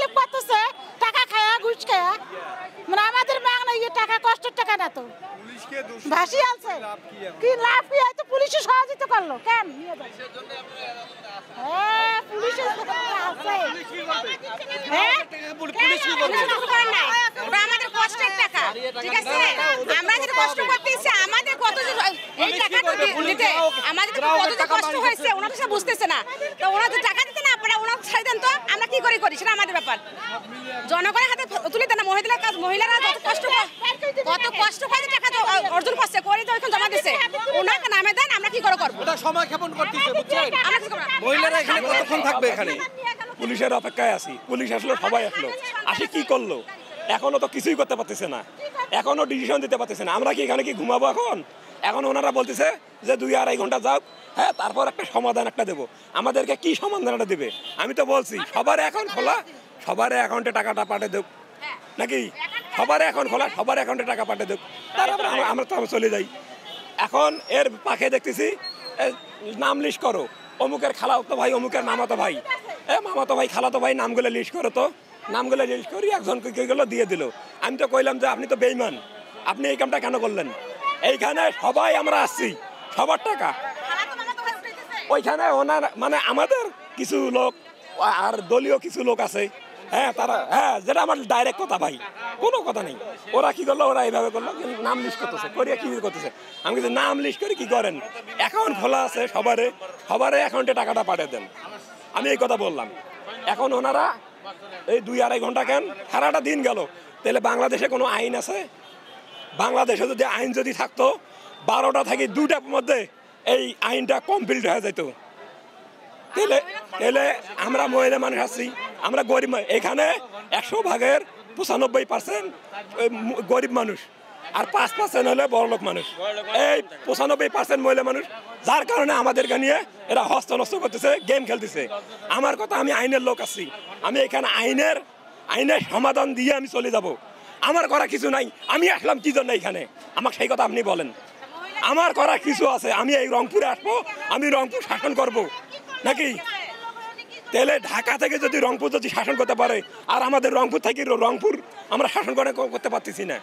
তালিব করতেছে টাকা খায়া ঘুষ খায়া মানে আমাদের বাংলা ইয়ে টাকা কষ্টের টাকা না তো ভাসি আছে কি লাভ কি হয়তো পুলিশে সহযোগিতা করলো কেন হ্যাঁ পুলিশের আছে হ্যাঁ পুলিশ কি করবে আমাদের কষ্টের টাকা ঠিক আছে আমরা যেটা কষ্ট করতেছি আমাদের কত এই টাকাটা দিতে আমাদের কত কষ্ট হয়েছে ওনারা সব বুঝতেছে না তো ওরা তো টাকা দিতে না পারে ওরা ছাড় দেন তো আমরা কি করি সেটা আমাদের ব্যাপার জনগণের হাতে তুলে দেন মহিলারা কত কষ্ট করে টাকা অর্জন করছে করে তো এখন জমা দিচ্ছে ওনাকে নামে দেন আমরা কি করব ওটা সময় ক্ষেপণ করতেছে বুঝছেন মহিলারা এখানে কতক্ষণ থাকবে এখানে পুলিশের অপেক্ষায় আছি পুলিশ আসলো সবাই আসলো আসে কি করলো এখনো তো কিছুই করতে পারতেছে না এখনো ডিসিশন দিতে পারতেছে না আমরা কি এখানে কি ঘুমাবো এখন ওনারা বলতেছে যে 2-2.5 ঘন্টা যাও হ্যাঁ তারপর একটা সমাধান একটা দেবো আমাদেরকে কি সমাধানটা দেবে আমি তো বলছি সবার অ্যাকাউন্ট খোলা সবার অ্যাকাউন্টে টাকাটা পাঠিয়ে দেব নাকি সবার অ্যাকাউন্ট খোলা সবার অ্যাকাউন্টে টাকা পাঠিয়ে দেব তারপর আমরা তো চলে যাই এখন এর পাখে দেখতেছি নাম লিস্ট করো অমুকের খালাতো ভাই অমুকের মামাতো ভাই মামাতো ভাই খালাতো ভাই নামগুলো লিস্ট করো তো নামগুলো লিস্ট করি একজনকে কীগুলো দিয়ে দিল আমি তো কইলাম যে আপনি তো বেইমান আপনি এই কামটা কেন করলেন এইখানে সবাই আমরা আসছি সবার টাকা ওইখানে ওনার মানে আমাদের কিছু লোক আর দলীয় কিছু লোক আছে হ্যাঁ তারা হ্যাঁ যেটা আমার ডাইরেক্ট কথা ভাই কোনো কথা নেই ওরা কি করলো ওরা এইভাবে করলো নাম লিস্ট করতেছে করিয়া কি করতেছে আমি কিছু নাম লিস্ট করে কি করেন অ্যাকাউন্ট খোলা আছে সবারে অ্যাকাউন্টে টাকাটা পাঠিয়ে দেন আমি এই কথা বললাম এখন ওনারা এই 2-2.5 ঘন্টা কেন সারাটা দিন গেল তাহলে বাংলাদেশে কোনো আইন আছে বাংলাদেশে যদি আইন যদি থাকতো 12টা থেকে 2টার মধ্যে এই আইনটা কমপ্লিট হয়ে যেত তাহলে আমরা মহিলা মানুষ আছি আমরা গরিব এখানে 100 ভাগের 95% গরিব মানুষ আর 5% হলে বড়লোক মানুষ এই 95% মহিলা মানুষ যার কারণে আমাদেরকে নিয়ে এরা হস্তনস্ত করতেছে গেম খেলতেছে আমার কথা আমি আইনের লোক আছি আমি এখানে আইনের সমাধান দিয়ে আমি চলে যাব আমার করা কিছু নাই আমি আসলাম কি জন্য এখানে আমাকে সেই কথা আপনি বলেন আমার করা কিছু আছে আমি এই রংপুরে আসবো আমি রংপুর শাসন করব নাকি তাহলে ঢাকা থেকে যদি রংপুর যদি শাসন করতে পারে আর আমাদের রংপুর থেকে রংপুর আমরা শাসন করতে পারতেছি না